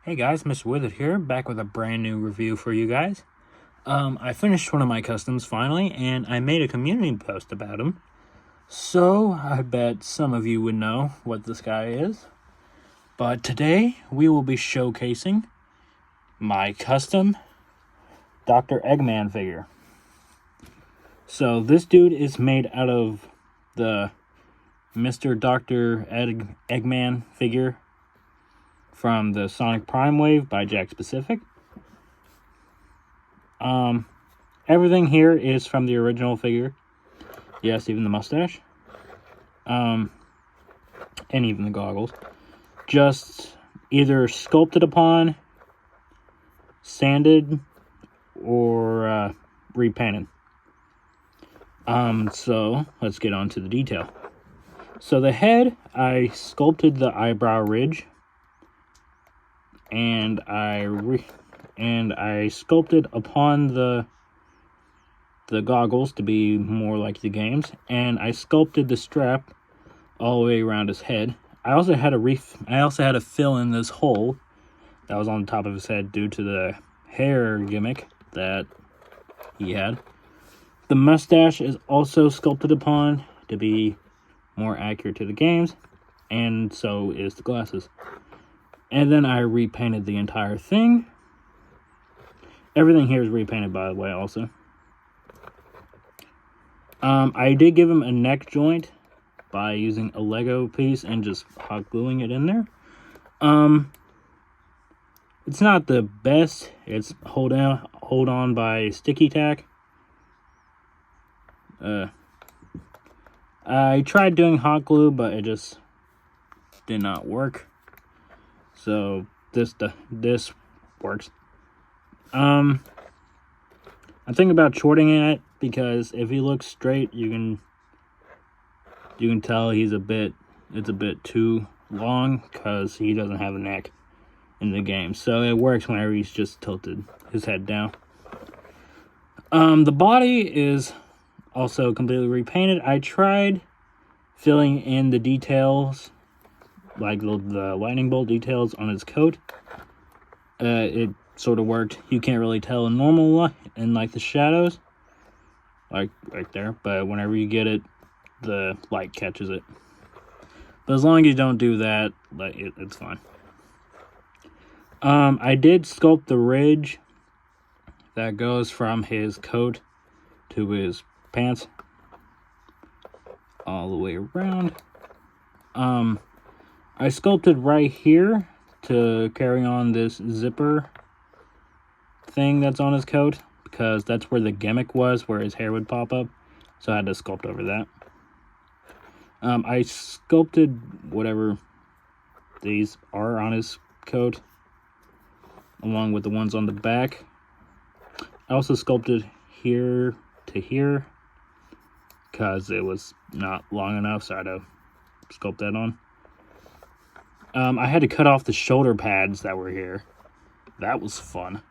Hey guys, Mr.Withered here, back with a brand new review for you guys. I finished one of my customs finally, and I made a community post about him. So, I bet some of you would know what this guy is. But today, we will be showcasing my custom Dr. Eggman figure. So, this dude is made out of the Mr. Dr. Eggman figure from the Sonic Prime Wave by Jakks Pacific. Everything here is from the original figure. Yes, even the mustache. And even the goggles. Just either sculpted upon, sanded, or repainted. So let's get on to the detail. So the head, I sculpted the eyebrow ridge. And I sculpted upon the goggles to be more like the games, and I sculpted the strap all the way around his head. I also had to fill in this hole that was on the top of his head due to the hair gimmick that he had. The mustache is also sculpted upon to be more accurate to the games, and so is the glasses. And then I repainted the entire thing. Everything here is repainted, by the way, also. I did give him a neck joint by using a Lego piece and just hot gluing it in there. It's not the best. It's hold on by sticky tack. I tried doing hot glue, but it just did not work. So this works. I'm thinking about shortening it because if he looks straight, you can tell it's a bit too long because he doesn't have a neck in the game. So it works whenever he's just tilted his head down. The body is also completely repainted. I tried filling in the details, like the lightning bolt details on his coat. It sort of worked. You can't really tell in normal light and like the shadows, like right there, but whenever you get it, the light catches it. But as long as you don't do that, like it's fine. I did sculpt the ridge that goes from his coat to his pants all the way around. I sculpted right here to carry on this zipper thing that's on his coat, because that's where the gimmick was, where his hair would pop up. So I had to sculpt over that. I sculpted whatever these are on his coat, along with the ones on the back. I also sculpted here to here, because it was not long enough, so I had to sculpt that on. I had to cut off the shoulder pads that were here. That was fun.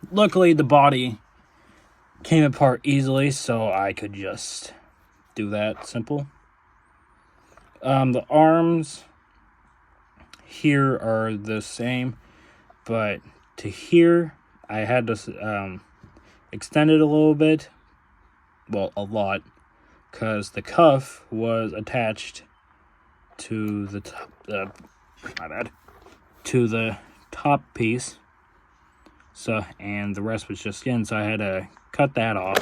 Luckily, the body came apart easily, so I could just do that simple. The arms here are the same, but to here, I had to extend it a little bit. Well, a lot, because the cuff was attached to the top, to the top piece. So, and the rest was just skin, so I had to cut that off.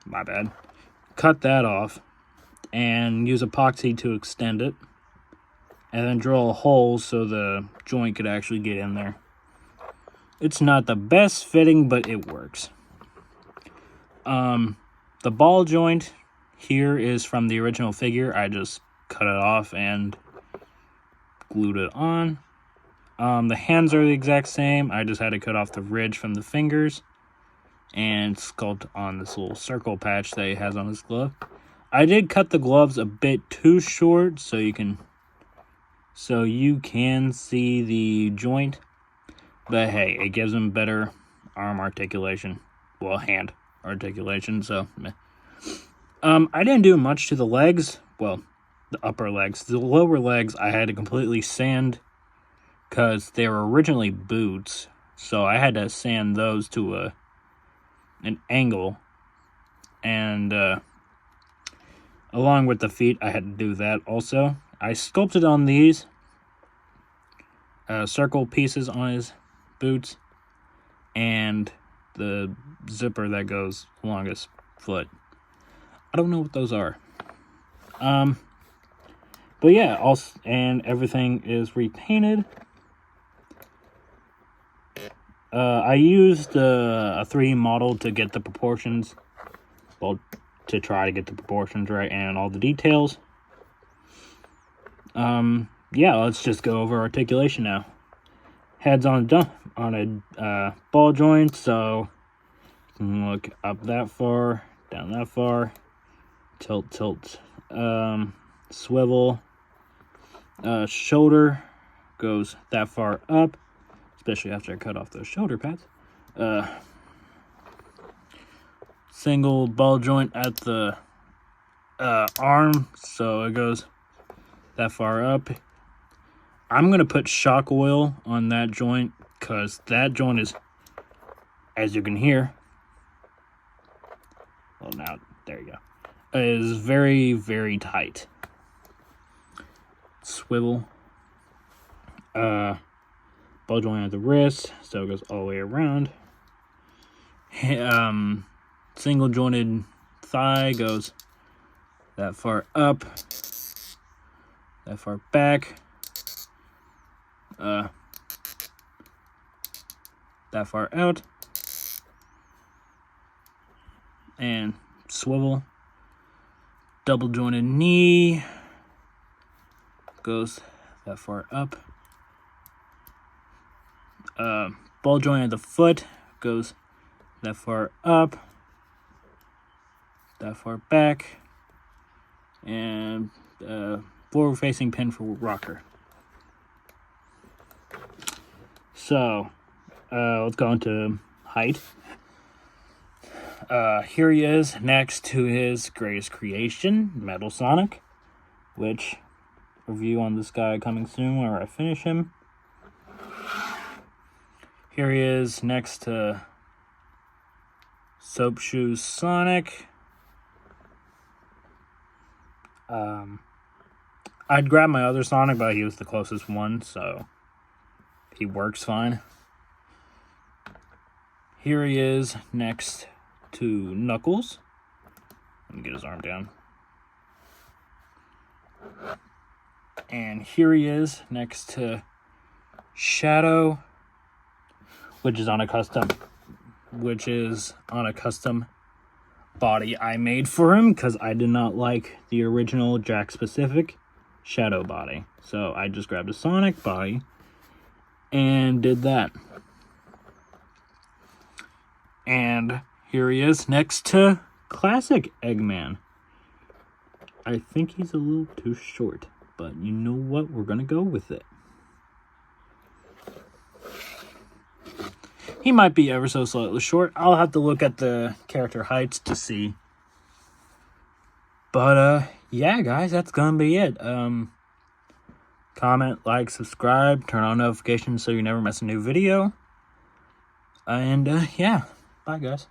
My bad. Cut that off and use epoxy to extend it, and then drill a hole so the joint could actually get in there. It's not the best fitting, but it works. The ball joint here is from the original figure. I just cut it off and glued it on. The hands are the exact same. I just had to cut off the ridge from the fingers and sculpt on this little circle patch that he has on his glove. I did cut the gloves a bit too short so you can see the joint. But hey, it gives him better arm articulation. Well, hand articulation, so meh. I didn't do much to the legs. Well, the upper legs. The lower legs, I had to completely sand because they were originally boots, so I had to sand those to an angle, and along with the feet, I had to do that also. I sculpted on these circle pieces on his boots, and the zipper that goes along his foot. I don't know what those are. But yeah, also, and everything is repainted. I used a 3D model to get the proportions, well, to try to get the proportions right and all the details. Yeah, let's just go over articulation now. Head's on a ball joint, so you can look up that far, down that far, tilt, swivel. Shoulder goes that far up, especially after I cut off those shoulder pads. Single ball joint at the arm, so it goes that far up. I'm going to put shock oil on that joint because that joint is, as you can hear, well, now, there you go, is very, very tight. Swivel. Ball joint at the wrist, so it goes all the way around. Single jointed thigh goes that far up, that far back, that far out, and swivel. Double jointed knee goes that far up. Ball joint at the foot goes that far up, that far back, and forward facing pin for rocker. So let's go into height. Here he is next to his greatest creation, Metal Sonic, which review on this guy coming soon where I finish him. Here he is next to Soap Shoes Sonic. I'd grab my other Sonic, but he was the closest one, so he works fine. Here he is next to Knuckles. Let me get his arm down. And here he is next to Shadow, which is on a custom body I made for him because I did not like the original Jack specific Shadow body. So I just grabbed a Sonic body and did that. And here he is next to Classic Eggman. I think he's a little too short, but you know what? We're gonna go with it. He might be ever so slightly short. I'll have to look at the character heights to see. But, yeah, guys, that's gonna be it. Comment, like, subscribe, turn on notifications so you never miss a new video. And, yeah, bye, guys.